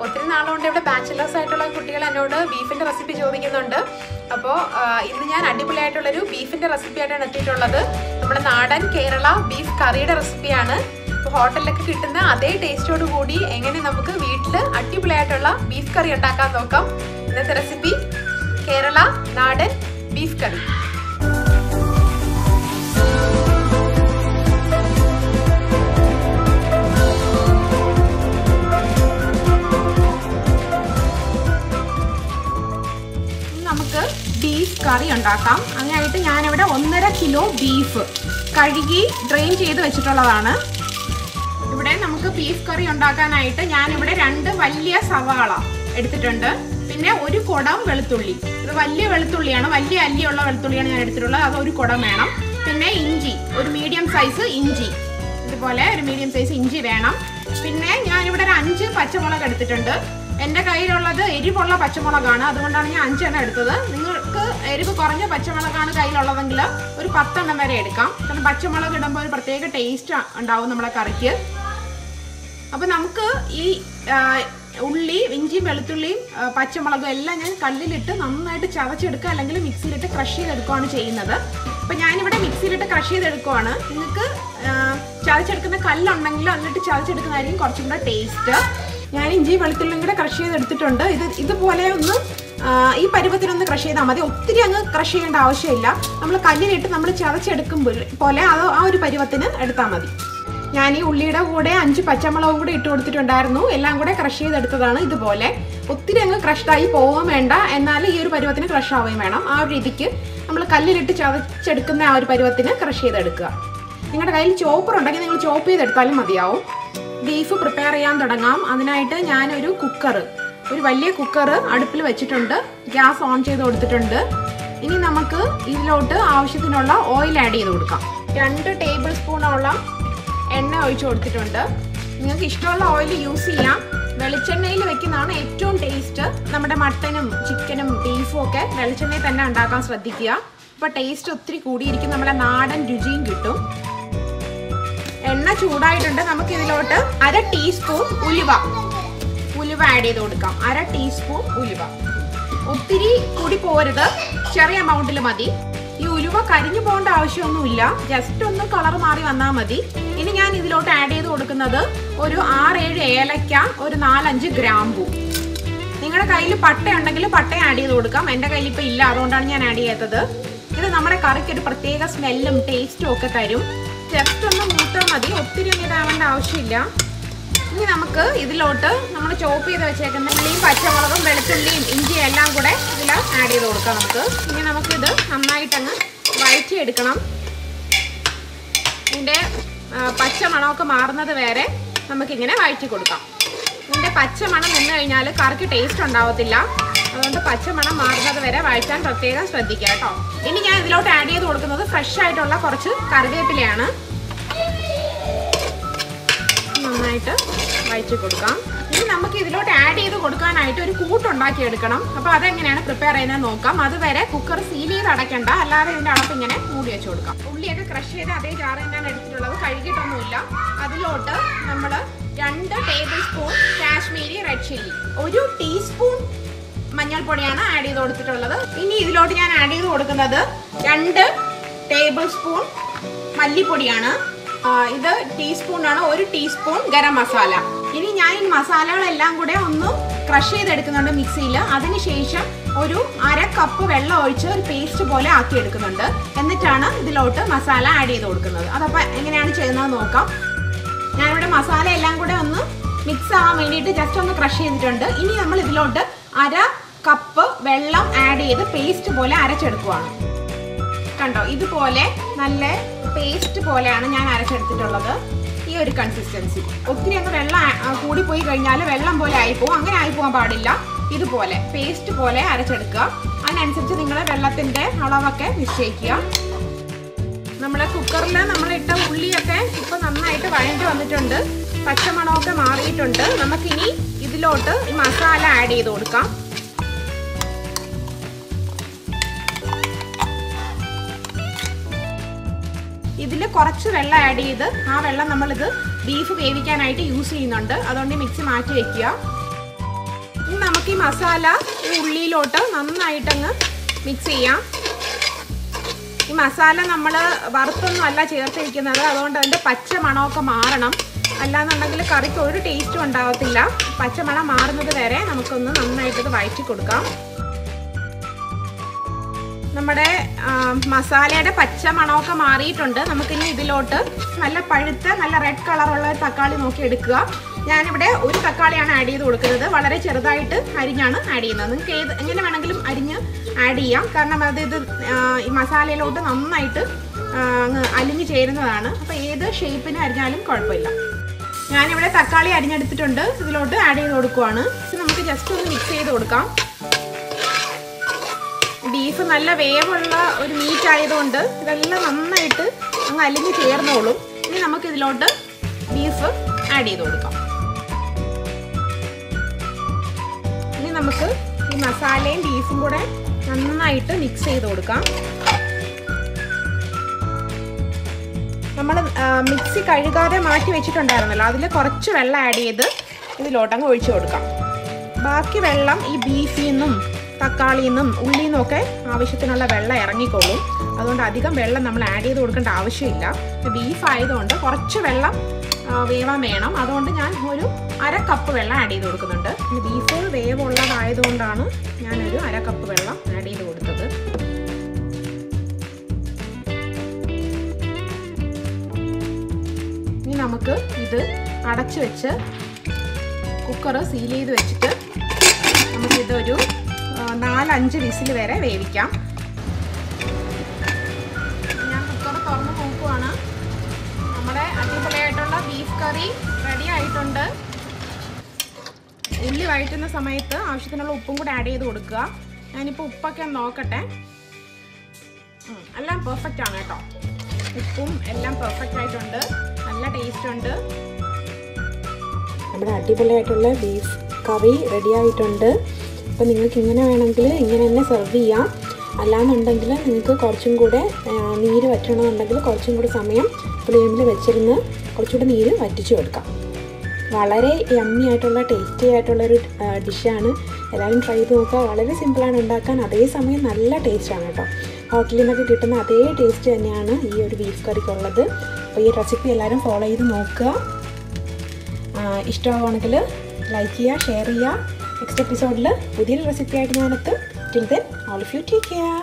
ഒത്തിരി നാളുകൊണ്ട് ഇവിടെ ബാച്ചിലേഴ്സ് ആയിട്ടുള്ള കുട്ടികൾ എന്നോട് ബീഫിന്റെ റെസിപ്പി ചോദിക്കുന്നുണ്ട്. അപ്പോൾ ഇന്ന് ഞാൻ അടിപൊളിയായിട്ടുള്ളൊരു ബീഫിന്റെ റെസിപ്പി ആയിട്ടാണ് എത്തിയിട്ടുള്ളത്. നമ്മുടെ നാടൻ കേരള ബീഫ് കറിയുടെ റെസിപ്പിയാണ്. അപ്പോൾ ഹോട്ടലിലൊക്കെ കിട്ടുന്ന അതേ ടേസ്റ്റോട് കൂടി എങ്ങനെ നമുക്ക് വീട്ടിൽ അടിപൊളിയായിട്ടുള്ള ബീഫ് കറി ഉണ്ടാക്കാൻ നോക്കാം. ഇന്നത്തെ റെസിപ്പി കേരള നാടൻ ബീഫ് കറി. നമുക്ക് ബീഫ് കറി ഉണ്ടാക്കാം. അതിനായിട്ട് ഞാനിവിടെ 1.5 കിലോ ബീഫ് കഴുകി ഡ്രെയിൻ ചെയ്ത് വെച്ചിട്ടുള്ളതാണ്. ഇവിടെ നമുക്ക് ബീഫ് കറി ഉണ്ടാക്കാനായിട്ട് ഞാനിവിടെ 2 വലിയ സവാള എടുത്തിട്ടുണ്ട്. പിന്നെ 1 കുടം വെളുത്തുള്ളി. ഇത് വലിയ വെളുത്തുള്ളിയാണ്, വലിയ അല്ലിയുള്ള വെളുത്തുള്ളിയാണ് ഞാൻ എടുത്തിട്ടുള്ളത്. അത് 1 കുടം വേണം. പിന്നെ ഇഞ്ചി, ഒരു മീഡിയം സൈസ് ഇഞ്ചി, ഇതുപോലെ ഒരു മീഡിയം സൈസ് ഇഞ്ചി വേണം. പിന്നെ ഞാനിവിടെ ഒരു 5 പച്ചമുളക് എടുത്തിട്ടുണ്ട്. എൻ്റെ കയ്യിലുള്ളത് എരിവുള്ള പച്ചമുളകാണ്, അതുകൊണ്ടാണ് ഞാൻ 5 എണ്ണം എടുത്തത്. നിങ്ങൾക്ക് എരിവ് കുറഞ്ഞ പച്ചമുളകാണ് കയ്യിലുള്ളതെങ്കിൽ ഒരു 10 എണ്ണം വരെ എടുക്കാം. കാരണം പച്ചമുളക് ഇടുമ്പോൾ ഒരു പ്രത്യേക ടേസ്റ്റ് ഉണ്ടാവും നമ്മളെ കറിക്ക്. അപ്പം നമുക്ക് ഈ ഉള്ളി, ഇഞ്ചിയും വെളുത്തുള്ളിയും പച്ചമുളകും എല്ലാം ഞാൻ കല്ലിലിട്ട് നന്നായിട്ട് ചതച്ചെടുക്കുക, അല്ലെങ്കിൽ മിക്സിയിലിട്ട് ക്രഷ് ചെയ്തെടുക്കുകയാണ് ചെയ്യുന്നത്. അപ്പം ഞാനിവിടെ മിക്സിയിലിട്ട് ക്രഷ് ചെയ്തെടുക്കുവാണ്. നിങ്ങൾക്ക് ചതച്ചെടുക്കുന്ന കല്ലുണ്ടെങ്കിൽ അതിലിട്ട് ചതച്ചെടുക്കുന്നതായിരിക്കും കുറച്ചും കൂടെ ടേസ്റ്റ്. ഞാൻ ഇഞ്ചി വെളുത്തുള്ളിയും കൂടെ ക്രഷ് ചെയ്തെടുത്തിട്ടുണ്ട്. ഇതുപോലെ ഒന്ന് ഈ പരുവത്തിനൊന്ന് ക്രഷ് ചെയ്താൽ മതി. ഒത്തിരി അങ്ങ് ക്രഷ് ചെയ്യേണ്ട ആവശ്യമില്ല. നമ്മൾ കല്ലിലിട്ട് നമ്മൾ ചതച്ചെടുക്കുമ്പോൾ പോലെ അത് ആ ഒരു പരുവത്തിന് എടുത്താൽ മതി. ഞാൻ ഈ ഉള്ളിയുടെ കൂടെ 5 പച്ചമുളകും കൂടെ ഇട്ട് കൊടുത്തിട്ടുണ്ടായിരുന്നു. എല്ലാം കൂടെ ക്രഷ് ചെയ്തെടുത്തതാണ്. ഇതുപോലെ ഒത്തിരി അങ്ങ് ക്രഷ്ഡായി പോകാൻ വേണ്ട, എന്നാൽ ഈ ഒരു പരുവത്തിന് ക്രഷ് ആവുകയും വേണം. ആ ഒരു രീതിക്ക് നമ്മൾ കല്ലിലിട്ട് ചതച്ചെടുക്കുന്ന ആ ഒരു പരുവത്തിന് ക്രഷ് ചെയ്തെടുക്കുക. നിങ്ങളുടെ കയ്യിൽ ചോപ്പർ ഉണ്ടെങ്കിൽ നിങ്ങൾ ചോപ്പ് ചെയ്തെടുത്താലും മതിയാവും. ബീഫ് പ്രിപ്പയർ ചെയ്യാൻ തുടങ്ങാം. അതിനായിട്ട് ഞാനൊരു ഒരു വലിയ കുക്കർ അടുപ്പിൽ വെച്ചിട്ടുണ്ട്. ഗ്യാസ് ഓൺ ചെയ്ത് കൊടുത്തിട്ടുണ്ട്. ഇനി നമുക്ക് ഇതിലോട്ട് ആവശ്യത്തിനുള്ള ഓയിൽ ആഡ് ചെയ്ത് കൊടുക്കാം. 2 ടേബിൾ സ്പൂണോളം എണ്ണ ഒഴിച്ചു കൊടുത്തിട്ടുണ്ട്. നിങ്ങൾക്ക് ഇഷ്ടമുള്ള ഓയിൽ യൂസ് ചെയ്യാം. വെളിച്ചെണ്ണയിൽ വെക്കുന്നതാണ് ഏറ്റവും ടേസ്റ്റ്. നമ്മുടെ മട്ടനും ചിക്കനും ബീഫും ഒക്കെ വെളിച്ചെണ്ണയിൽ തന്നെ ഉണ്ടാക്കാൻ ശ്രദ്ധിക്കുക. അപ്പോൾ ടേസ്റ്റ് ഒത്തിരി കൂടിയിരിക്കും, നമ്മുടെ നാടൻ രുചിയും കിട്ടും. എണ്ണ ചൂടായിട്ടുണ്ട്. നമുക്ക് ഇതിലോട്ട് 1/2 ടീസ്പൂൺ ഉലുവ ആഡ് ചെയ്ത് കൊടുക്കാം. 1/2 ടീസ്പൂൺ ഉലുവ. ഒത്തിരി കൂടി പോരുത്, ചെറിയ എമൗണ്ടിൽ മതി. ഈ ഉലുവ കരിഞ്ഞു പോകേണ്ട ആവശ്യമൊന്നുമില്ല, ജസ്റ്റ് ഒന്ന് കളർ മാറി വന്നാൽ മതി. ഇനി ഞാൻ ഇതിലോട്ട് ആഡ് ചെയ്ത് കൊടുക്കുന്നത് ഒരു 6-7 ഏലക്ക, ഒരു 4-5 ഗ്രാമ്പൂ. നിങ്ങളുടെ കയ്യിൽ പട്ട ഉണ്ടെങ്കിൽ പട്ട ആഡ് ചെയ്ത് കൊടുക്കാം. എൻ്റെ കയ്യിൽ ഇപ്പം ഇല്ല, അതുകൊണ്ടാണ് ഞാൻ ആഡ് ചെയ്യാത്തത്. ഇത് നമ്മുടെ കറിക്ക് ഒരു പ്രത്യേക സ്മെല്ലും ടേസ്റ്റും ഒക്കെ തരും. ജസ്റ്റ് ഒന്ന് മൂത്താൽ മതി, ഒത്തിരി ഒന്നും ഇതാവേണ്ട ആവശ്യമില്ല. ഇനി നമുക്ക് ഇതിലോട്ട് നമ്മൾ ചോപ്പ് ചെയ്ത് വെച്ചേക്കുന്ന ഉള്ളിയും പച്ചമുളകും വെളുത്തുള്ളിയും ഇഞ്ചിയും എല്ലാം കൂടെ ഇതിൽ ആഡ് ചെയ്ത് കൊടുക്കാം. ഇനി നമുക്കിത് നന്നായിട്ടങ്ങ് വഴറ്റിയെടുക്കണം. ഇതിൻ്റെ പച്ചമണമൊക്കെ മാറുന്നത് വരെ നമുക്കിങ്ങനെ വഴറ്റി കൊടുക്കാം. ഇതിൻ്റെ പച്ചമണം നിന്ന് കഴിഞ്ഞാൽ കറിക്ക് ടേസ്റ്റ് ഉണ്ടാവത്തില്ല. അതുകൊണ്ട് പച്ചമണം മാറുന്നത് വരെ വഴറ്റാൻ പ്രത്യേകം ശ്രദ്ധിക്കുക കേട്ടോ. ഇനി ഞാൻ ഇതിലോട്ട് ആഡ് ചെയ്ത് കൊടുക്കുന്നത് ഫ്രഷ് ആയിട്ടുള്ള കുറച്ച് കറിവേപ്പിലയാണ്. നന്നായിട്ട് വഴറ്റി കൊടുക്കാം. ഇനി നമുക്ക് ഇതിലോട്ട് ആഡ് ചെയ്ത് കൊടുക്കാനായിട്ട് ഒരു കൂട്ടുണ്ടാക്കി എടുക്കണം. അപ്പോൾ അതെങ്ങനെയാണ് പ്രിപ്പയർ ചെയ്യുന്നത് നോക്കാം. അതുവരെ കുക്കർ സീൽ ചെയ്ത് അടയ്ക്കണ്ട, അല്ലാതെ ഇതിൻ്റെ അടപ്പ് ഇങ്ങനെ മൂടി വെച്ച് കൊടുക്കാം. ഉള്ളിയൊക്കെ ക്രഷ് ചെയ്ത് അതേ ജാറ് തന്നെയാണ് എടുത്തിട്ടുള്ളത്, കഴുകിയിട്ടൊന്നുമില്ല. അതിലോട്ട് നമ്മൾ 2 tablespoon Kashmiri red chilli, 1 teaspoon മഞ്ഞൾപ്പൊടിയാണ് ആഡ് ചെയ്ത് കൊടുത്തിട്ടുള്ളത്. ഇനി ഇതിലോട്ട് ഞാൻ ആഡ് ചെയ്ത് കൊടുക്കുന്നത് 2 ടേബിൾ സ്പൂൺ മല്ലിപ്പൊടിയാണ്. ഇത് ടീസ്പൂണാണ്. 1 ടീസ്പൂൺ ഗരം മസാല. ഇനി ഞാൻ ഈ മസാലകളെല്ലാം കൂടെ ഒന്ന് ക്രഷ് ചെയ്തെടുക്കുന്നുണ്ട് മിക്സിയിൽ. അതിനുശേഷം ഒരു 1/2 കപ്പ് വെള്ളം ഒഴിച്ച് ഒരു പേസ്റ്റ് പോലെ ആക്കി എടുക്കുന്നുണ്ട്. എന്നിട്ടാണ് ഇതിലോട്ട് മസാല ആഡ് ചെയ്ത് കൊടുക്കുന്നത്. അതപ്പോൾ എങ്ങനെയാണ് ചെയ്യുന്നത് നോക്കാം. ഞാനിവിടെ മസാല എല്ലാം കൂടെ ഒന്ന് മിക്സ് ആവാൻ വേണ്ടിയിട്ട് ജസ്റ്റ് ഒന്ന് ക്രഷ് ചെയ്തിട്ടുണ്ട്. ഇനി നമ്മൾ ഇതിലോട്ട് 1/2 കപ്പ് വെള്ളം ആഡ് ചെയ്ത് പേസ്റ്റ് പോലെ അരച്ചെടുക്കുവാണ്. കണ്ടോ, ഇതുപോലെ നല്ല പേസ്റ്റ് പോലെയാണ് ഞാൻ അരച്ചെടുത്തിട്ടുള്ളത്. ഈ ഒരു കൺസിസ്റ്റൻസി. ഒത്തിരി അങ്ങ് വെള്ളം കൂടിപ്പോയി കഴിഞ്ഞാൽ വെള്ളം പോലെ ആയിപ്പോവും. അങ്ങനെ ആയിപ്പോകാൻ പാടില്ല. ഇതുപോലെ പേസ്റ്റ് പോലെ അരച്ചെടുക്കുക. അതിനനുസരിച്ച് നിങ്ങൾ വെള്ളത്തിൻ്റെ അളവൊക്കെ നിശ്ചയിക്കുക. നമ്മുടെ കുക്കറിൽ നമ്മളിട്ട ഉള്ളിയൊക്കെ ഇപ്പോൾ നന്നായിട്ട് വഴണ്ടി വന്നിട്ടുണ്ട്. പച്ചമണമൊക്കെ മാറിയിട്ടുണ്ട്. നമുക്കിനി ഇതിലോട്ട് ഈ മസാല ആഡ് ചെയ്ത് കൊടുക്കാം. ഇതിൽ കുറച്ച് വെള്ളം ആഡ് ചെയ്ത് ആ വെള്ളം നമ്മളിത് ബീഫ് വേവിക്കാനായിട്ട് യൂസ് ചെയ്യുന്നുണ്ട്. അതുകൊണ്ട് മിക്സി മാറ്റി വെക്കുക. ഇനി നമുക്ക് ഈ മസാല ഈ ഉള്ളിയിലോട്ട് നന്നായിട്ടങ്ങ് മിക്സ് ചെയ്യാം. ഈ മസാല നമ്മൾ വറുത്തൊന്നും അല്ല ചേർത്തിരിക്കുന്നത്, അതുകൊണ്ട് അതിൻ്റെ പച്ച മണമൊക്കെ മാറണം. അല്ലാന്നുണ്ടെങ്കിൽ കറിക്ക് ഒരു ടേസ്റ്റും ഉണ്ടാകത്തില്ല. പച്ചമണം മാറുന്നത് വരെ നമുക്കൊന്ന് നന്നായിട്ടത് വഴറ്റി കൊടുക്കാം. നമ്മുടെ മസാലയുടെ പച്ച മണമൊക്കെ മാറിയിട്ടുണ്ട്. നമുക്കിനി ഇതിലോട്ട് നല്ല പഴുത്ത നല്ല റെഡ് കളറുള്ള ഒരു തക്കാളി നോക്കി എടുക്കുക. ഞാനിവിടെ ഒരു തക്കാളിയാണ് ആഡ് ചെയ്ത് കൊടുക്കുന്നത്. വളരെ ചെറുതായിട്ട് അരിഞ്ഞാണ് ആഡ് ചെയ്യുന്നത്. നിങ്ങൾക്ക് എങ്ങനെ വേണമെങ്കിലും അരിഞ്ഞ് ആഡ് ചെയ്യാം. കാരണം അത് ഈ മസാലയിലോട്ട് നന്നായിട്ട് അങ്ങ് അലിഞ്ഞ് ചേരുന്നതാണ്. അപ്പോൾ ഏത് ഷേപ്പിന് അരിഞ്ഞാലും കുഴപ്പമില്ല. ഞാനിവിടെ തക്കാളി അരിഞ്ഞെടുത്തിട്ടുണ്ട്. ഇതിലോട്ട് ആഡ് ചെയ്ത് കൊടുക്കുവാണ്. നമുക്ക് ജസ്റ്റ് ഒന്ന് മിക്സ് ചെയ്ത് കൊടുക്കാം. ബീഫ് നല്ല വേവുള്ള ഒരു മീറ്റ് ആയതുകൊണ്ട് ഇതെല്ലാം നന്നായിട്ട് അങ്ങ് അലിഞ്ഞ് ചേർന്നോളും. ഇനി നമുക്ക് ഇതിലോട്ട് ബീഫ് ആഡ് ചെയ്ത് കൊടുക്കാം. ഇനി നമുക്ക് ഈ മസാലയും ബീഫും കൂടെ നന്നായിട്ട് മിക്സ് ചെയ്ത് കൊടുക്കാം. നമ്മൾ മിക്സി കഴുകാതെ മാറ്റി വെച്ചിട്ടുണ്ടായിരുന്നല്ലോ, അതിൽ കുറച്ച് വെള്ളം ആഡ് ചെയ്ത് ഇതിലോട്ടങ്ങ് ഒഴിച്ചു കൊടുക്കാം. ബാക്കി വെള്ളം ഈ ബീഫിൽ നിന്നും തക്കാളിയിൽ നിന്നും ഉള്ളിൽ നിന്നൊക്കെ ആവശ്യത്തിനുള്ള വെള്ളം ഇറങ്ങിക്കോളും. അതുകൊണ്ട് അധികം വെള്ളം നമ്മൾ ആഡ് ചെയ്ത് കൊടുക്കേണ്ട ആവശ്യമില്ല. ബീഫ് ആയതുകൊണ്ട് കുറച്ച് വെള്ളം വേവാൻ വേണം. അതുകൊണ്ട് ഞാൻ ഒരു 1/2 കപ്പ് വെള്ളം ആഡ് ചെയ്ത് കൊടുക്കുന്നുണ്ട്. ബീഫ് വേവുള്ളതായതുകൊണ്ടാണ് ഞാനൊരു 1/2 കപ്പ് വെള്ളം ആഡ് ചെയ്ത് കൊടുത്തത്. ഇനി നമുക്ക് ഇത് അടച്ചു വെച്ച് കുക്കർ സീൽ ചെയ്ത് വെച്ചിട്ട് നമുക്കിതൊരു 4-5 വിസിൽ വരെ വേവിക്കാം. ഞാൻ കുക്കർ തുറന്ന് നോക്കുവാണ്. നമ്മുടെ അടിപൊളിയായിട്ടുള്ള ബീഫ് കറി റെഡി ആയിട്ടുണ്ട്. ഉള്ളി വഴറ്റുന്ന സമയത്ത് ആവശ്യത്തിനുള്ള ഉപ്പും കൂടെ ആഡ് ചെയ്ത് കൊടുക്കുക. ഞാനിപ്പോൾ ഉപ്പൊക്കെ നോക്കട്ടെ. എല്ലാം പെർഫെക്റ്റ് ആണ് കേട്ടോ. ഉപ്പും എല്ലാം പെർഫെക്റ്റ് ആയിട്ടുണ്ട്. നല്ല ടേസ്റ്റ് ഉണ്ട്. നമ്മുടെ അടിപൊളിയായിട്ടുള്ള ബീഫ് കറി റെഡി ആയിട്ടുണ്ട്. അപ്പോൾ നിങ്ങൾക്ക് ഇങ്ങനെ വേണമെങ്കിൽ ഇങ്ങനെ തന്നെ സെർവ് ചെയ്യാം. അല്ലാന്നുണ്ടെങ്കിൽ നിങ്ങൾക്ക് കുറച്ചും കൂടെ നീര് വറ്റണമെന്നുണ്ടെങ്കിൽ കുറച്ചും കൂടെ സമയം ഫ്ലെയിമിൽ വെച്ചിരുന്ന് കുറച്ചുകൂടെ നീര് വറ്റിച്ചു കൊടുക്കാം. വളരെ യമ്മി ആയിട്ടുള്ള ടേസ്റ്റി ആയിട്ടുള്ളൊരു ഡിഷാണ്. എല്ലാവരും ട്രൈ ചെയ്ത് നോക്കുക. വളരെ സിമ്പിളാണ് ഉണ്ടാക്കാൻ, അതേസമയം നല്ല ടേസ്റ്റാണ് കേട്ടോ. ഹോട്ടലിൽ നിന്നൊക്കെ കിട്ടുന്ന അതേ ടേസ്റ്റ് തന്നെയാണ് ഈ ഒരു ബീഫ് കറിക്കുള്ളത്. അപ്പോൾ ഈ റെസിപ്പി എല്ലാവരും ഫോളോ ചെയ്ത് നോക്കുക. ഇഷ്ടമാവുകയാണെങ്കിൽ ലൈക്ക് ചെയ്യുക, ഷെയർ ചെയ്യുക. നെക്സ്റ്റ് എപ്പിസോഡിൽ പുതിയൊരു റെസിപ്പി ആയിട്ട് ഞാനെത്തും. Till then all of you take care.